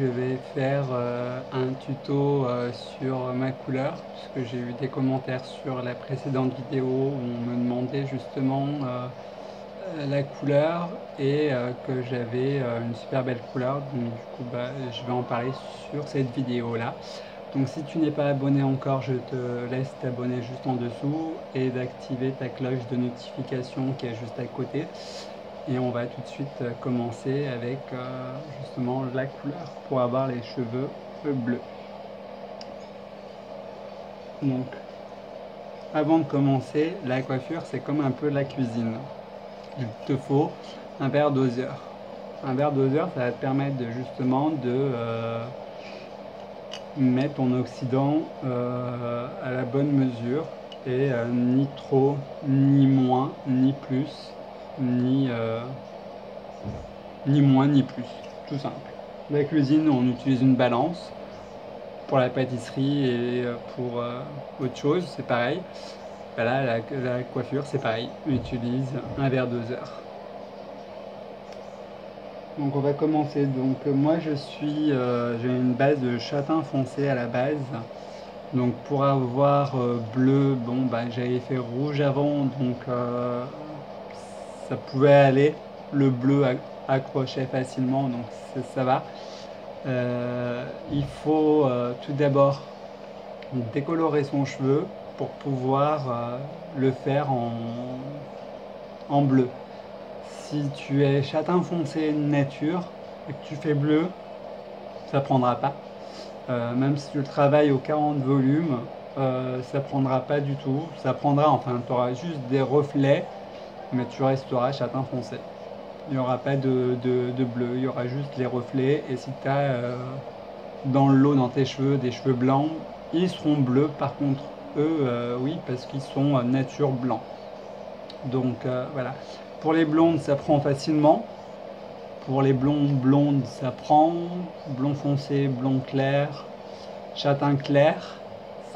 je vais faire un tuto sur ma couleur, puisque j'ai eu des commentaires sur la précédente vidéo où on me demandait justement la couleur et que j'avais une super belle couleur. Donc du coup, je vais en parler sur cette vidéo-là. Donc si tu n'es pas abonné encore, je te laisse t'abonner juste en dessous et d'activer ta cloche de notification qui est juste à côté. Et on va tout de suite commencer avec justement la couleur pour avoir les cheveux bleus. Donc avant de commencer, la coiffure c'est comme un peu la cuisine. Il te faut un verre doseur. Un verre doseur, ça va te permettre de justement de mettre ton oxydant à la bonne mesure et ni trop, ni moins, ni plus, ni moins, ni plus. Tout simple. La cuisine, on utilise une balance. Pour la pâtisserie et pour autre chose, c'est pareil. Là, la coiffure, c'est pareil. On utilise un verre doseur. Donc on va commencer. Donc moi j'ai une base de châtain foncé à la base. Donc pour avoir bleu, bon j'avais fait rouge avant, donc ça pouvait aller. Le bleu accrochait facilement, donc ça va. Il faut tout d'abord décolorer son cheveu pour pouvoir le faire en bleu. Si tu es châtain foncé nature et que tu fais bleu, ça prendra pas. Même si tu travailles au 40 volumes, ça prendra pas du tout. Ça prendra, enfin, tu auras juste des reflets, mais tu resteras châtain foncé. Il n'y aura pas de bleu, il y aura juste les reflets. Et si tu as dans l'eau, dans tes cheveux, des cheveux blancs, ils seront bleus. Par contre, eux, oui, parce qu'ils sont nature blanc. Donc voilà. Pour les blondes, ça prend facilement. Pour les blondes, ça prend. Blond foncé, blond clair, châtain clair,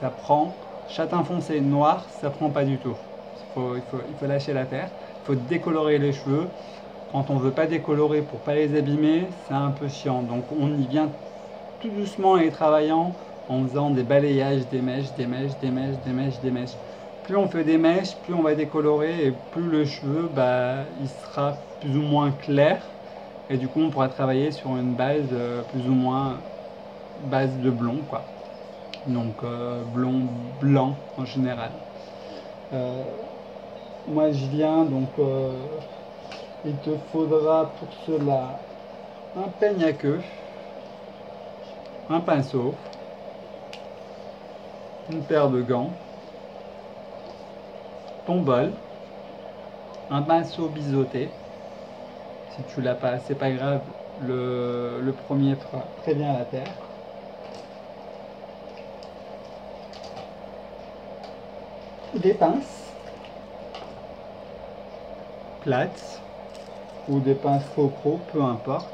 ça prend. Châtain foncé noir, ça prend pas du tout. Il faut lâcher l'affaire. Il faut décolorer les cheveux. Quand on veut pas décolorer pour pas les abîmer, c'est un peu chiant. Donc on y vient tout doucement et travaillant en faisant des balayages, des mèches, des mèches, des mèches, des mèches, des mèches. Plus on fait des mèches, plus on va décolorer et plus le cheveu il sera plus ou moins clair. Et du coup on pourra travailler sur une base plus ou moins base de blond quoi. Donc blond, blanc en général. Moi je viens donc il te faudra pour cela un peigne à queue, un pinceau, une paire de gants, ton bol, un pinceau biseauté. Si tu l'as pas, c'est pas grave, le premier fera très bien à la terre. Des pinces plates ou des pinces faux-pro, peu importe,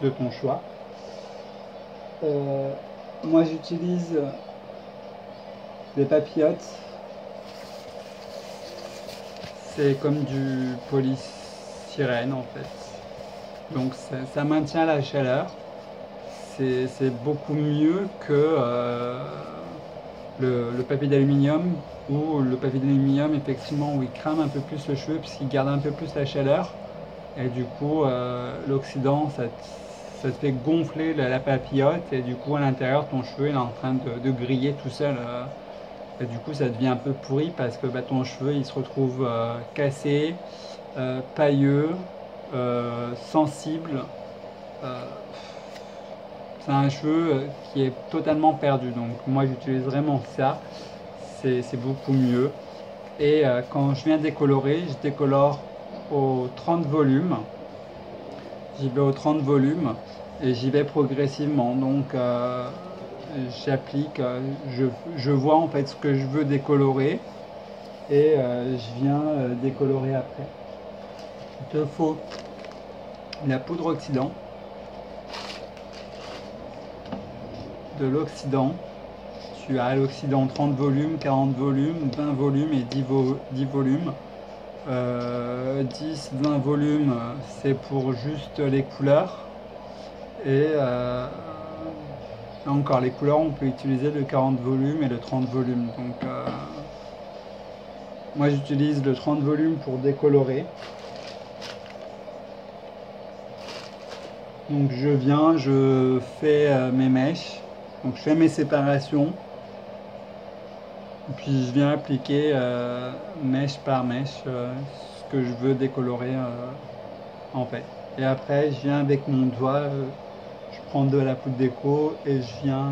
de ton choix. Moi j'utilise des papillotes. C'est comme du polystyrène en fait. Donc ça maintient la chaleur. C'est beaucoup mieux que le papier d'aluminium, où le papier d'aluminium effectivement où il crame un peu plus le cheveu puisqu'il garde un peu plus la chaleur et du coup l'oxydant ça te fait gonfler la papillote et du coup à l'intérieur ton cheveu est en train de griller tout seul et du coup ça devient un peu pourri parce que ton cheveu il se retrouve cassé, pailleux, sensible. C'est un cheveu qui est totalement perdu, donc moi j'utilise vraiment ça, c'est beaucoup mieux. Et quand je viens décolorer, je décolore au 30 volumes, j'y vais au 30 volumes et j'y vais progressivement, donc j'applique, je vois en fait ce que je veux décolorer et je viens décolorer après. Il te faut la poudre oxydant, de l'oxydant. Tu as l'oxydant 30 volumes, 40 volumes, 20 volumes et 10 volumes. 10, 20 volumes, c'est pour juste les couleurs. Et encore, les couleurs, on peut utiliser le 40 volumes et le 30 volumes. Donc, moi, j'utilise le 30 volumes pour décolorer. Donc, je viens, je fais mes mèches. Donc, je fais mes séparations. Puis, je viens appliquer mèche par mèche ce que je veux décolorer en fait. Et après, je viens avec mon doigt, je prends de la poudre déco et je viens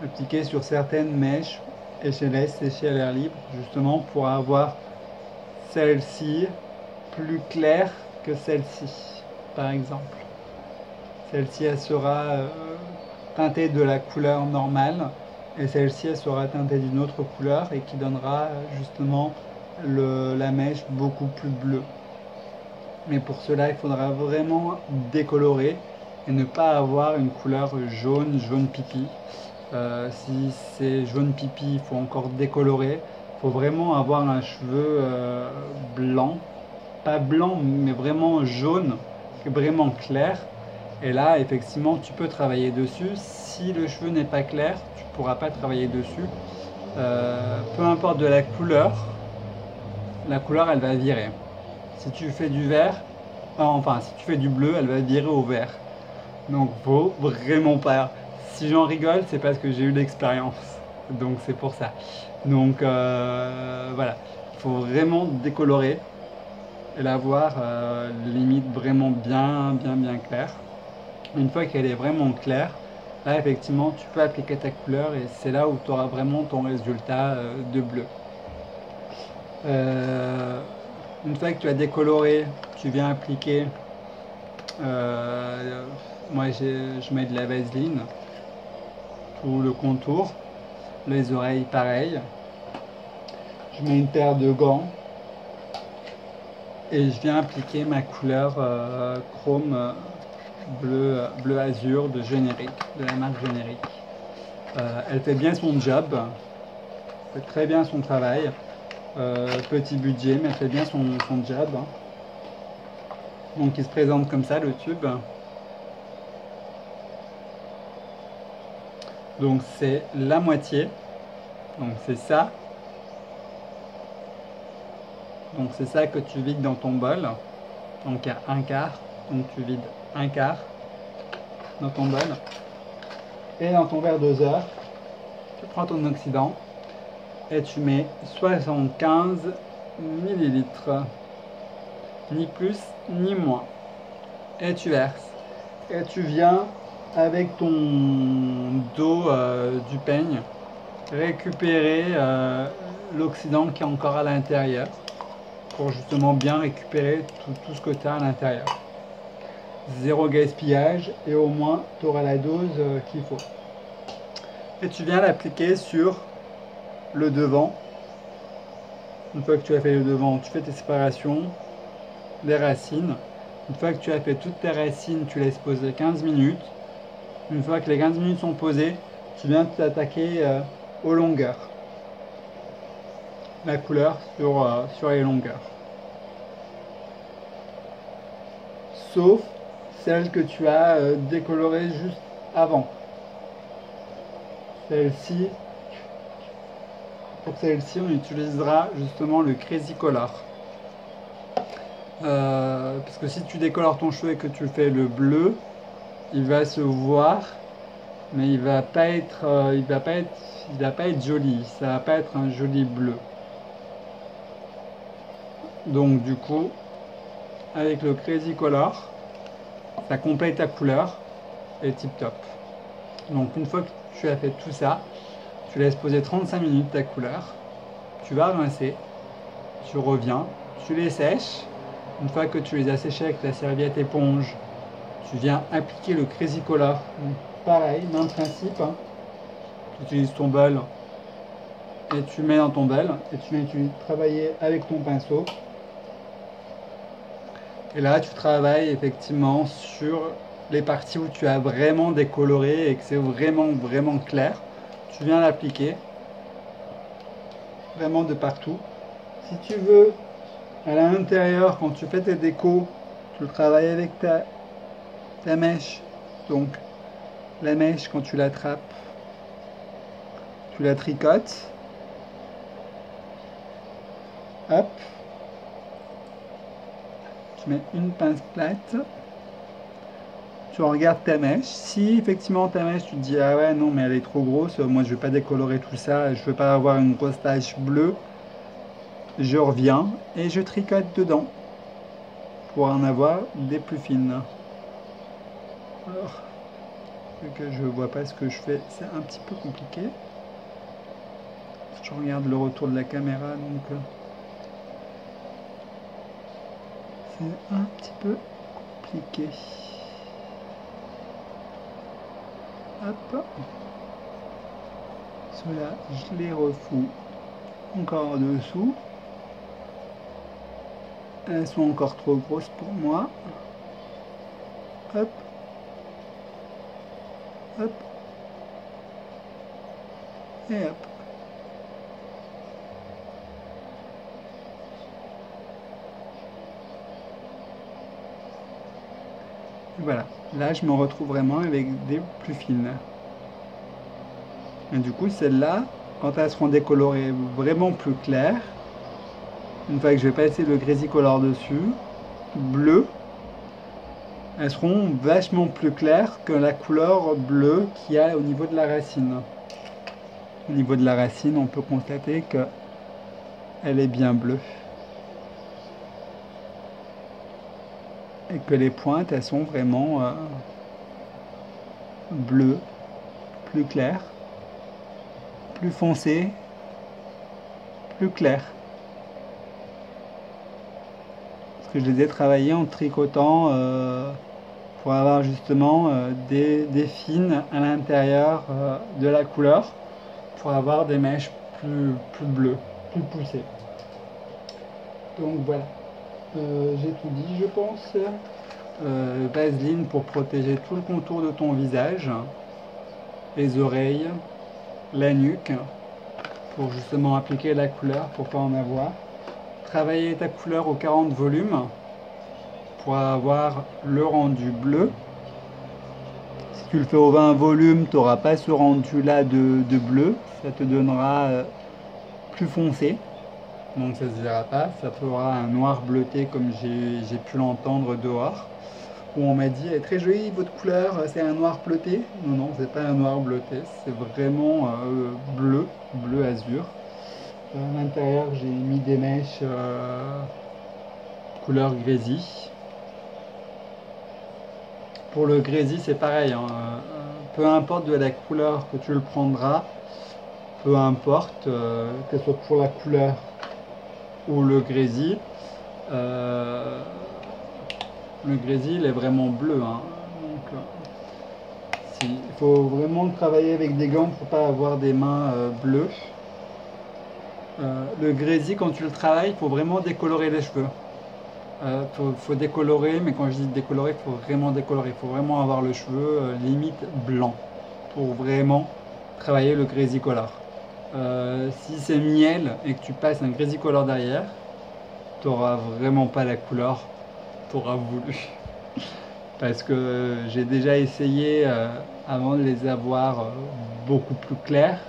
appliquer sur certaines mèches et je les laisse sécher à l'air libre, justement pour avoir celle-ci plus claire que celle-ci, par exemple. Celle-ci, elle sera teintée de la couleur normale et celle-ci, elle sera teintée d'une autre couleur et qui donnera justement la mèche beaucoup plus bleue. Mais pour cela, il faudra vraiment décolorer et ne pas avoir une couleur jaune, jaune pipi. Si c'est jaune pipi, il faut encore décolorer. Il faut vraiment avoir un cheveu blanc, pas blanc, mais vraiment jaune, vraiment clair. Et là, effectivement, tu peux travailler dessus. Si le cheveu n'est pas clair, tu ne pourras pas travailler dessus. Peu importe de la couleur elle va virer. Si tu fais du vert, enfin si tu fais du bleu, elle va virer au vert. Donc faut vraiment pas. Si j'en rigole, c'est parce que j'ai eu l'expérience. Donc c'est pour ça. Donc voilà, il faut vraiment décolorer et l'avoir limite vraiment bien claire. Une fois qu'elle est vraiment claire, là effectivement tu peux appliquer ta couleur et c'est là où tu auras vraiment ton résultat de bleu. Une fois que tu as décoloré, tu viens appliquer, moi je mets de la vaseline, tout le contour, les oreilles pareil. Je mets une paire de gants et je viens appliquer ma couleur chrome bleu azur de Générique, de la marque Générique. Elle fait bien son job, fait très bien son travail. Petit budget, mais elle fait bien son job. Hein. Donc il se présente comme ça le tube. Donc c'est la moitié. Donc c'est ça. Donc c'est ça que tu vides dans ton bol. Donc il y a un quart. Donc tu vides un quart dans ton bol. Et dans ton verre doseur, tu prends ton oxydant et tu mets 75 millilitres. Ni plus ni moins. Et tu verses. Et tu viens avec ton dos du peigne récupérer l'oxydant qui est encore à l'intérieur pour justement bien récupérer tout ce que tu as à l'intérieur. Zéro gaspillage et au moins tu auras la dose qu'il faut. Et tu viens l'appliquer sur le devant. Une fois que tu as fait le devant, tu fais tes séparations des racines. Une fois que tu as fait toutes tes racines, tu laisses poser 15 minutes. Une fois que les 15 minutes sont posées, tu viens t'attaquer aux longueurs. La couleur sur les longueurs. Sauf celle que tu as décolorée juste avant. Celle-ci, pour celle-ci, on utilisera justement le Crazy Color. Parce que si tu décolores ton cheveu et que tu fais le bleu, il va se voir, mais il va pas être joli. Ça va pas être un joli bleu. Donc du coup, avec le Crazy Color, ça complète ta couleur et tip top. Donc une fois que tu as fait tout ça, tu laisses poser 35 minutes ta couleur, tu vas rincer, tu reviens, tu les sèches. Une fois que tu les as séchés avec la serviette éponge, tu viens appliquer le Crazy Color. Donc, pareil, même principe. Hein. Tu utilises ton bol et tu mets dans ton bol et tu viens travailler avec ton pinceau. Et là, tu travailles effectivement sur les parties où tu as vraiment décoloré et que c'est vraiment clair. Tu viens l'appliquer vraiment de partout. Si tu veux, à l'intérieur, quand tu fais tes décos, tu travailles avec ta mèche Donc la mèche, quand tu l'attrapes, tu la tricotes. Hop. Tu mets une pince plate. Tu regardes ta mèche. Si effectivement ta mèche, tu te dis ah ouais non mais elle est trop grosse, moi je vais pas décolorer tout ça, je veux pas avoir une grosse tache bleue, je reviens et je tricote dedans pour en avoir des plus fines. Alors, vu que je vois pas ce que je fais, c'est un petit peu compliqué. Je regarde le retour de la caméra, donc c'est un petit peu compliqué. Hop. Cela, je les refous encore en dessous. Elles sont encore trop grosses pour moi. Hop. Hop. Et hop. Et voilà. Là, je me retrouve vraiment avec des plus fines. Et du coup, celles-là, quand elles seront décolorées vraiment plus claires, une fois que je vais passer le Grésicolour dessus, bleu, elles seront vachement plus claires que la couleur bleue qu'il y a au niveau de la racine. Au niveau de la racine, on peut constater qu'elle est bien bleue. Et que les pointes, elles sont vraiment bleues, plus claires, plus foncées, plus claires. Parce que je les ai travaillées en tricotant pour avoir justement des fines à l'intérieur de la couleur, pour avoir des mèches plus bleues, plus poussées. Donc voilà, j'ai tout dit je pense. Vaseline pour protéger tout le contour de ton visage, les oreilles, la nuque, pour justement appliquer la couleur pour pas en avoir. Travailler ta couleur au 40 volumes pour avoir le rendu bleu. Si tu le fais au 20 volumes, tu n'auras pas ce rendu là de bleu, ça te donnera plus foncé, donc ça se verra pas, ça fera un noir bleuté comme j'ai pu l'entendre dehors, où on m'a dit elle est très jolie votre couleur, c'est un noir bleuté. Non, non, c'est pas un noir bleuté, c'est vraiment bleu azur. À l'intérieur, j'ai mis des mèches couleur grésy. Pour le grésy, c'est pareil, hein. Peu importe de la couleur que tu le prendras, peu importe que ce soit pour la couleur ou le grésy il est vraiment bleu, hein. Donc, il faut vraiment travailler avec des gants pour pas avoir des mains bleues. Le grésy, quand tu le travailles, il faut vraiment décolorer les cheveux. Faut décolorer, mais quand je dis décolorer, il faut vraiment décolorer. Il faut vraiment avoir le cheveu limite blanc pour vraiment travailler le Grésicolour. Si c'est miel et que tu passes un Grésicolour derrière, tu n'auras vraiment pas la couleur que tu auras voulu. Parce que j'ai déjà essayé avant de les avoir beaucoup plus clairs.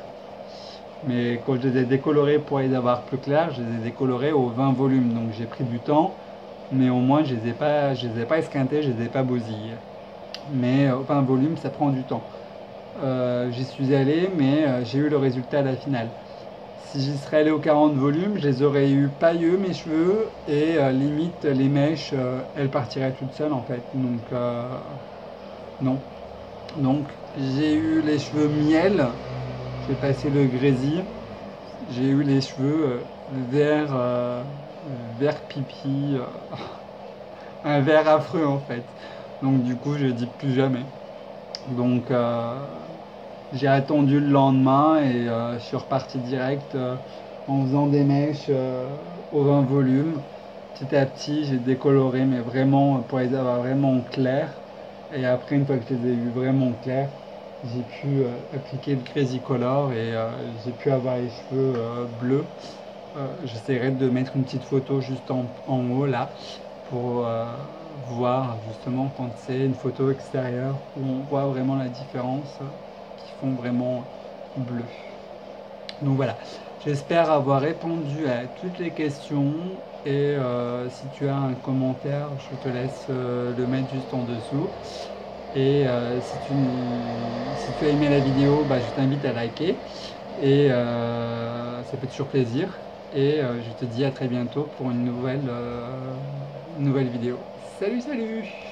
Mais quand je les ai décolorés pour les avoir plus clairs, je les ai décolorés au 20 volumes. Donc j'ai pris du temps, mais au moins je les ai pas esquintés, je les ai pas bousillés. Mais au 20 volumes, ça prend du temps. J'y suis allé, mais j'ai eu le résultat à la finale. Si j'y serais allé aux 40 volumes, je les aurais eu pailleux mes cheveux et limite les mèches, elles partiraient toutes seules en fait. Donc non. Donc j'ai eu les cheveux miel, j'ai passé le grésy, j'ai eu les cheveux vert pipi, un vert affreux en fait. Donc du coup je dis plus jamais. Donc j'ai attendu le lendemain et je suis reparti direct en faisant des mèches au 20 volumes. Petit à petit, j'ai décoloré, mais vraiment pour les avoir vraiment clairs. Et après, une fois que je les ai eu vraiment clairs, j'ai pu appliquer le Grésicolour et j'ai pu avoir les cheveux bleus. J'essaierai de mettre une petite photo juste en haut là pour voir justement quand c'est une photo extérieure où on voit vraiment la différence qui font vraiment bleu. Donc voilà, j'espère avoir répondu à toutes les questions et si tu as un commentaire, je te laisse le mettre juste en dessous. Et si tu as aimé la vidéo, bah, je t'invite à liker et ça fait toujours plaisir. Et je te dis à très bientôt pour une nouvelle vidéo. Salut, salut!